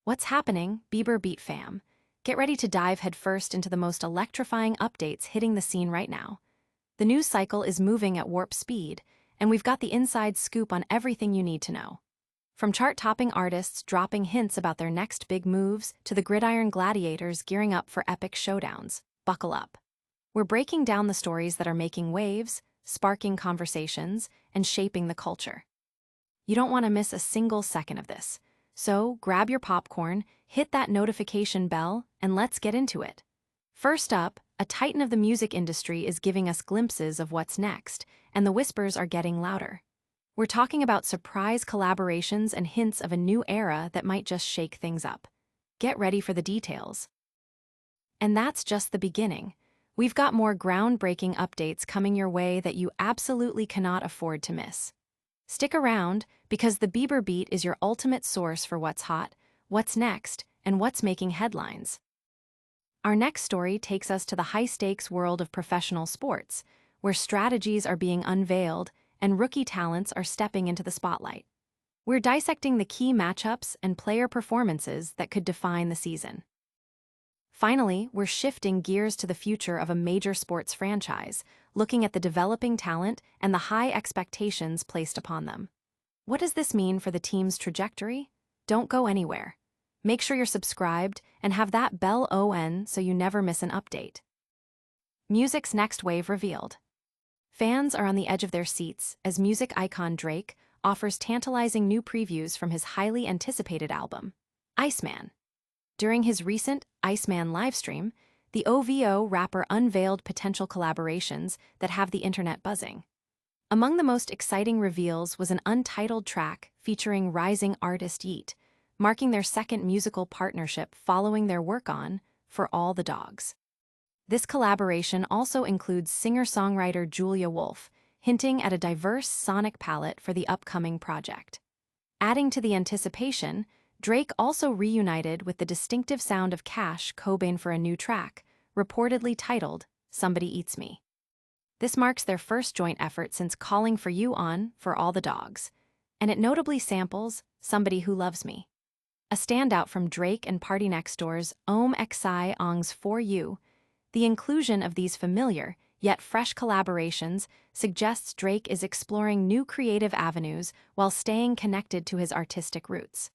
What's happening, Bieber Beat fam? Get ready to dive headfirst into the most electrifying updates hitting the scene right now. The news cycle is moving at warp speed, and we've got the inside scoop on everything you need to know. From chart-topping artists dropping hints about their next big moves to the gridiron gladiators gearing up for epic showdowns, buckle up. We're breaking down the stories that are making waves, sparking conversations, and shaping the culture. You don't want to miss a single second of this. So grab your popcorn, hit that notification bell, and let's get into it. First up, a titan of the music industry is giving us glimpses of what's next, and the whispers are getting louder. We're talking about surprise collaborations and hints of a new era that might just shake things up. Get ready for the details. And that's just the beginning. We've got more groundbreaking updates coming your way that you absolutely cannot afford to miss. Stick around, because the Bieber Beat is your ultimate source for what's hot, what's next, and what's making headlines. Our next story takes us to the high-stakes world of professional sports, where strategies are being unveiled and rookie talents are stepping into the spotlight. We're dissecting the key matchups and player performances that could define the season. Finally, we're shifting gears to the future of a major sports franchise, looking at the developing talent and the high expectations placed upon them. What does this mean for the team's trajectory? Don't go anywhere. Make sure you're subscribed and have that bell on so you never miss an update. Music's next wave revealed. Fans are on the edge of their seats as music icon Drake offers tantalizing new previews from his highly anticipated album, Iceman. During his recent Iceman livestream, the OVO rapper unveiled potential collaborations that have the internet buzzing. Among the most exciting reveals was an untitled track featuring rising artist Yeat, marking their second musical partnership following their work on For All the Dogs. This collaboration also includes singer-songwriter Julia Wolf, hinting at a diverse sonic palette for the upcoming project. Adding to the anticipation, Drake also reunited with the distinctive sound of Cash Cobain for a new track, reportedly titled Somebody Eats Me. This marks their first joint effort since calling for you on For All the Dogs, and it notably samples Somebody Who Loves Me. A standout from Drake and Party Next Door's Om Xi Ong's For You, the inclusion of these familiar, yet fresh collaborations suggests Drake is exploring new creative avenues while staying connected to his artistic roots.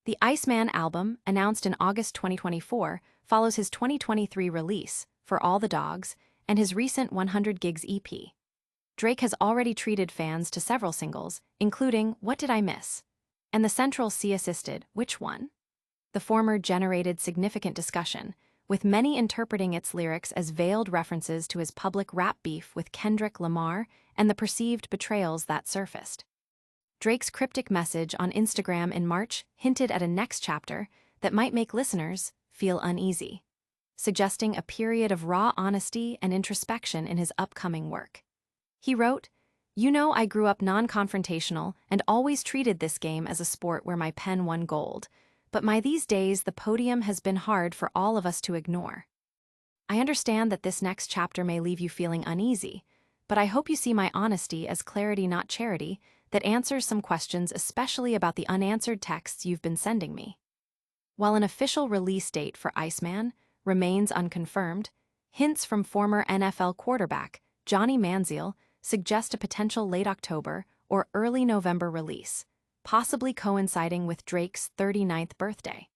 The Iceman album, announced in August 2024, follows his 2023 release, For All the Dogs, and his recent 100 Gigs EP. Drake has already treated fans to several singles, including What Did I Miss? And the central C-assisted Which One? The former generated significant discussion, with many interpreting its lyrics as veiled references to his public rap beef with Kendrick Lamar and the perceived betrayals that surfaced. Drake's cryptic message on Instagram in March hinted at a next chapter that might make listeners feel uneasy, suggesting a period of raw honesty and introspection in his upcoming work. He wrote, "You know, I grew up non-confrontational and always treated this game as a sport where my pen won gold, but these days the podium has been hard for all of us to ignore. I understand that this next chapter may leave you feeling uneasy, but I hope you see my honesty as clarity, not charity, that answers some questions, especially about the unanswered texts you've been sending me." While an official release date for Iceman remains unconfirmed, hints from former NFL quarterback Johnny Manziel suggest a potential late October or early November release, possibly coinciding with Drake's 39th birthday.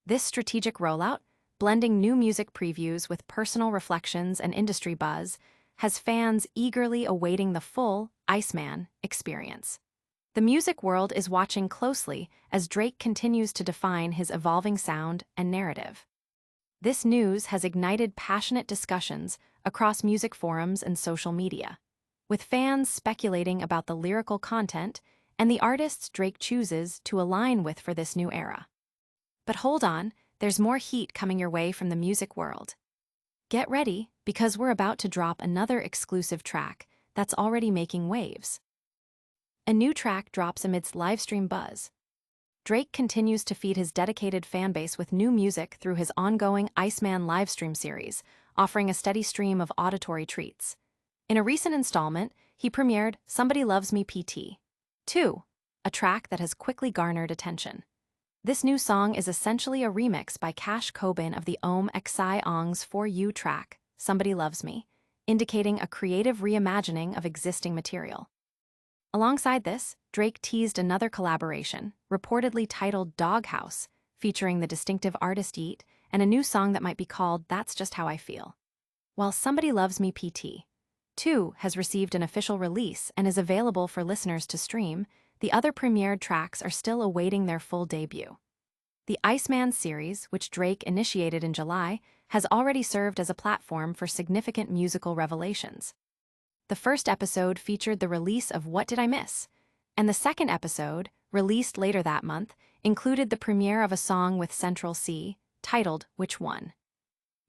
This strategic rollout, blending new music previews with personal reflections and industry buzz, has fans eagerly awaiting the full Iceman experience. The music world is watching closely as Drake continues to define his evolving sound and narrative. This news has ignited passionate discussions across music forums and social media, with fans speculating about the lyrical content and the artists Drake chooses to align with for this new era. But hold on, there's more heat coming your way from the music world. Get ready, because we're about to drop another exclusive track that's already making waves. A new track drops amidst livestream buzz. Drake continues to feed his dedicated fanbase with new music through his ongoing Iceman livestream series, offering a steady stream of auditory treats. In a recent installment, he premiered Somebody Loves Me PT 2, a track that has quickly garnered attention. This new song is essentially a remix by Cash Cobain of the Xi Ong's For You track, Somebody Loves Me, indicating a creative reimagining of existing material. Alongside this, Drake teased another collaboration, reportedly titled Doghouse, featuring the distinctive artist Yeat, and a new song that might be called That's Just How I Feel. While Somebody Loves Me PT 2 has received an official release and is available for listeners to stream, the other premiered tracks are still awaiting their full debut. The Iceman series, which Drake initiated in July, has already served as a platform for significant musical revelations. The first episode featured the release of What Did I Miss? And the second episode, released later that month, included the premiere of a song with Central C, titled Which One?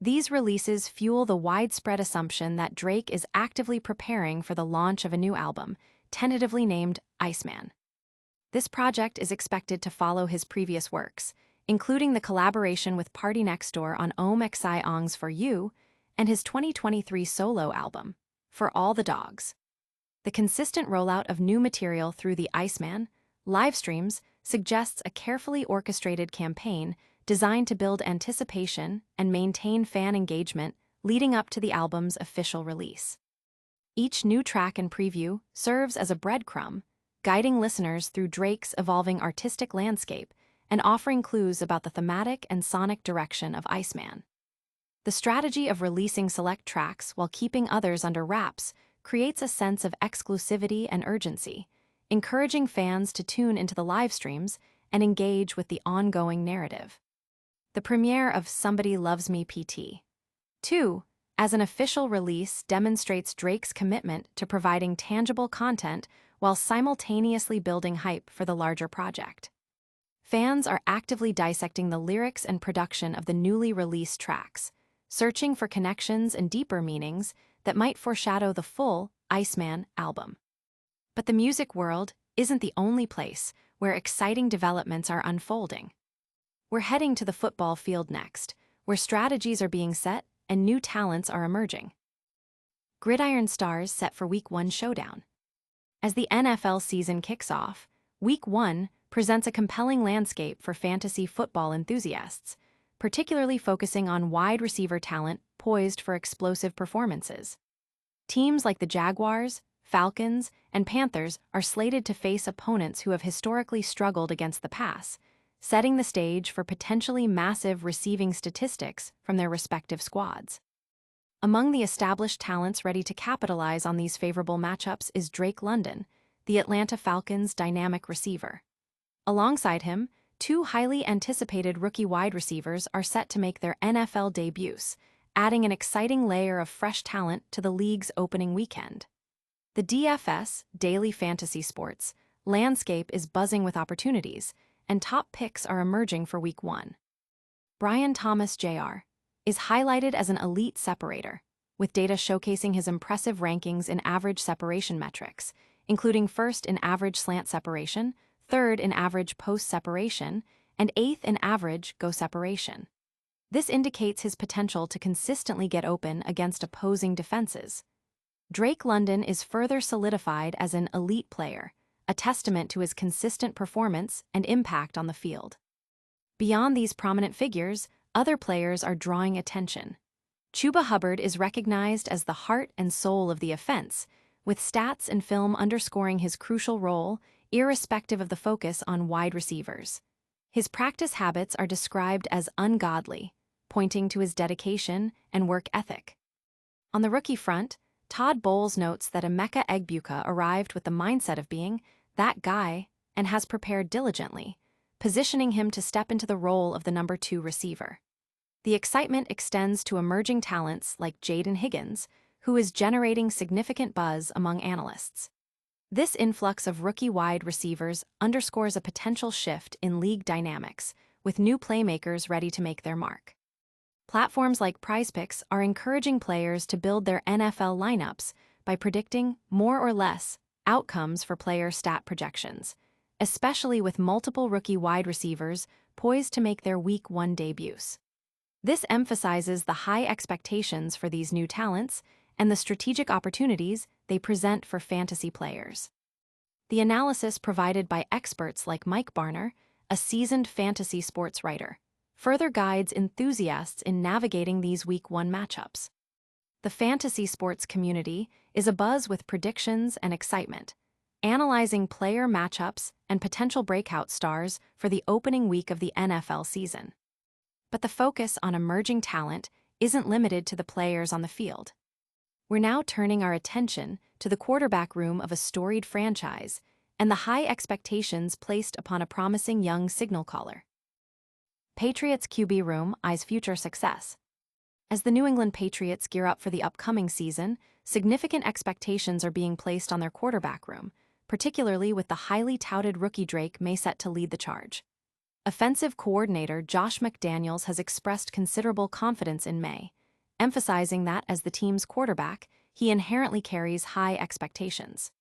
These releases fuel the widespread assumption that Drake is actively preparing for the launch of a new album, tentatively named Iceman. This project is expected to follow his previous works, including the collaboration with Party Next Door on Xi Ong's For You and his 2023 solo album, For All the Dogs. The consistent rollout of new material through the Iceman live streams suggests a carefully orchestrated campaign designed to build anticipation and maintain fan engagement leading up to the album's official release. Each new track and preview serves as a breadcrumb, guiding listeners through Drake's evolving artistic landscape and offering clues about the thematic and sonic direction of Iceman. The strategy of releasing select tracks while keeping others under wraps creates a sense of exclusivity and urgency, encouraging fans to tune into the live streams and engage with the ongoing narrative. The premiere of Somebody Loves Me PT 2 as an official release demonstrates Drake's commitment to providing tangible content while simultaneously building hype for the larger project. Fans are actively dissecting the lyrics and production of the newly released tracks, searching for connections and deeper meanings that might foreshadow the full Iceman album. But the music world isn't the only place where exciting developments are unfolding. We're heading to the football field next, where strategies are being set and new talents are emerging. Gridiron stars set for Week 1 showdown. As the NFL season kicks off, Week 1 presents a compelling landscape for fantasy football enthusiasts, particularly focusing on wide receiver talent poised for explosive performances. Teams like the Jaguars, Falcons, and Panthers are slated to face opponents who have historically struggled against the pass, setting the stage for potentially massive receiving statistics from their respective squads. Among the established talents ready to capitalize on these favorable matchups is Drake London, the Atlanta Falcons' dynamic receiver. Alongside him, two highly anticipated rookie wide receivers are set to make their NFL debuts, adding an exciting layer of fresh talent to the league's opening weekend. The DFS, Daily Fantasy Sports, landscape is buzzing with opportunities, and top picks are emerging for Week 1. Brian Thomas Jr. is highlighted as an elite separator, with data showcasing his impressive rankings in average separation metrics, including first in average slant separation, third in average post separation, and eighth in average go separation. This indicates his potential to consistently get open against opposing defenses. Drake London is further solidified as an elite player, a testament to his consistent performance and impact on the field. Beyond these prominent figures, other players are drawing attention. Chuba Hubbard is recognized as the heart and soul of the offense, with stats and film underscoring his crucial role, irrespective of the focus on wide receivers. His practice habits are described as ungodly, pointing to his dedication and work ethic. On the rookie front, Todd Bowles notes that Emeka Egbuka arrived with the mindset of being that guy and has prepared diligently, positioning him to step into the role of the number 2 receiver. The excitement extends to emerging talents like Jaden Higgins, who is generating significant buzz among analysts. This influx of rookie wide receivers underscores a potential shift in league dynamics, with new playmakers ready to make their mark. Platforms like PrizePicks are encouraging players to build their NFL lineups by predicting, more or less, outcomes for player stat projections, especially with multiple rookie wide receivers poised to make their Week 1 debuts. This emphasizes the high expectations for these new talents and the strategic opportunities they present for fantasy players. The analysis provided by experts like Mike Barner, a seasoned fantasy sports writer, further guides enthusiasts in navigating these Week 1 matchups. The fantasy sports community is abuzz with predictions and excitement, analyzing player matchups and potential breakout stars for the opening week of the NFL season. But the focus on emerging talent isn't limited to the players on the field. We're now turning our attention to the quarterback room of a storied franchise and the high expectations placed upon a promising young signal caller. Patriots QB room eyes future success. As the New England Patriots gear up for the upcoming season, significant expectations are being placed on their quarterback room, particularly with the highly touted rookie Drake Maye set to lead the charge. Offensive coordinator Josh McDaniels has expressed considerable confidence in Maye, emphasizing that as the team's quarterback, he inherently carries high expectations.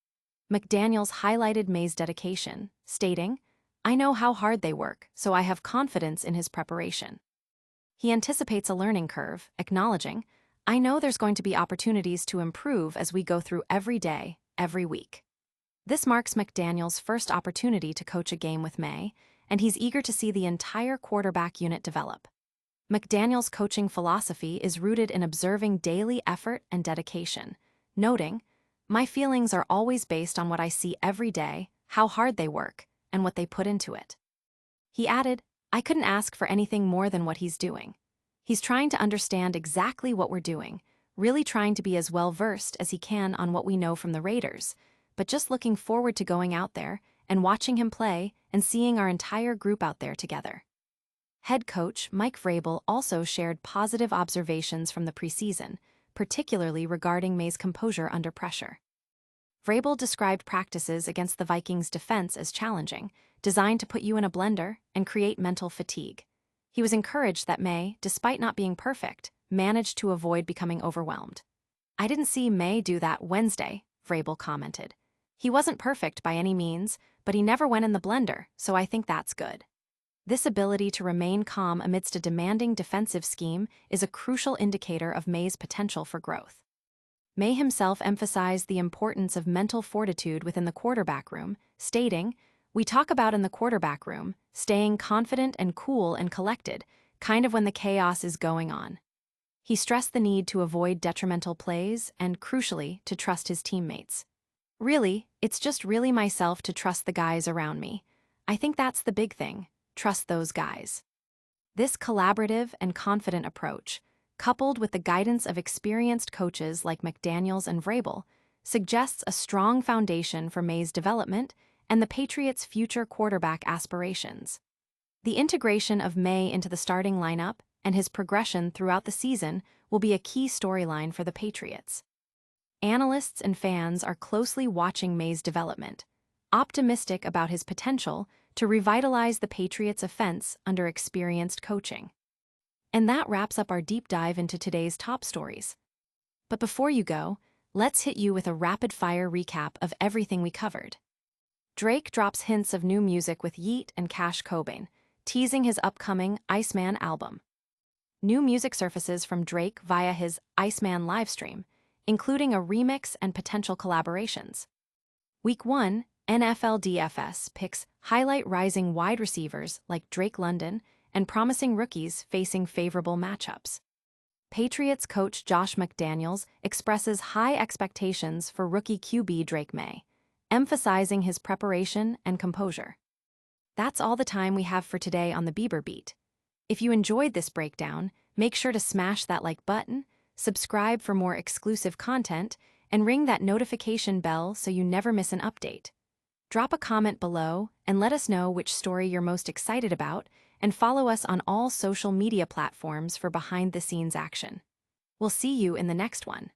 McDaniels highlighted Maye's dedication, stating, "I know how hard they work, so I have confidence in his preparation." He anticipates a learning curve, acknowledging, "I know there's going to be opportunities to improve as we go through every day, every week." This marks McDaniels' first opportunity to coach a game with Maye, and he's eager to see the entire quarterback unit develop. McDaniels' coaching philosophy is rooted in observing daily effort and dedication, noting, "My feelings are always based on what I see every day, how hard they work, and what they put into it." He added, "I couldn't ask for anything more than what he's doing. He's trying to understand exactly what we're doing, really trying to be as well-versed as he can on what we know from the Raiders, but just looking forward to going out there and watching him play and seeing our entire group out there together." Head coach Mike Vrabel also shared positive observations from the preseason, particularly regarding Maye's composure under pressure. Vrabel described practices against the Vikings' defense as challenging, designed to put you in a blender and create mental fatigue. He was encouraged that Maye, despite not being perfect, managed to avoid becoming overwhelmed. "I didn't see Maye do that Wednesday," Vrabel commented. "He wasn't perfect by any means, but he never went in the blender, so I think that's good." This ability to remain calm amidst a demanding defensive scheme is a crucial indicator of Maye's potential for growth. Maye himself emphasized the importance of mental fortitude within the quarterback room, stating, "We talk about in the quarterback room, staying confident and cool and collected, kind of when the chaos is going on." He stressed the need to avoid detrimental plays and, crucially, to trust his teammates. "Really, it's just really myself to trust the guys around me. I think that's the big thing. Trust those guys." This collaborative and confident approach, coupled with the guidance of experienced coaches like McDaniels and Vrabel, suggests a strong foundation for Maye's development and the Patriots' future quarterback aspirations. The integration of Maye into the starting lineup and his progression throughout the season will be a key storyline for the Patriots. Analysts and fans are closely watching Maye's development, optimistic about his potential to revitalize the Patriots' offense under experienced coaching. And that wraps up our deep dive into today's top stories. But before you go, let's hit you with a rapid-fire recap of everything we covered. Drake drops hints of new music with Yeat and Cash Cobain, teasing his upcoming Iceman album. New music surfaces from Drake via his Iceman livestream, including a remix and potential collaborations. Week 1, NFL DFS picks highlight rising wide receivers like Drake London and promising rookies facing favorable matchups. Patriots coach Josh McDaniels expresses high expectations for rookie QB Drake Maye, emphasizing his preparation and composure. That's all the time we have for today on the Bieber Beat. If you enjoyed this breakdown, make sure to smash that like button, subscribe for more exclusive content, and ring that notification bell so you never miss an update. Drop a comment below and let us know which story you're most excited about, and follow us on all social media platforms for behind-the-scenes action. We'll see you in the next one.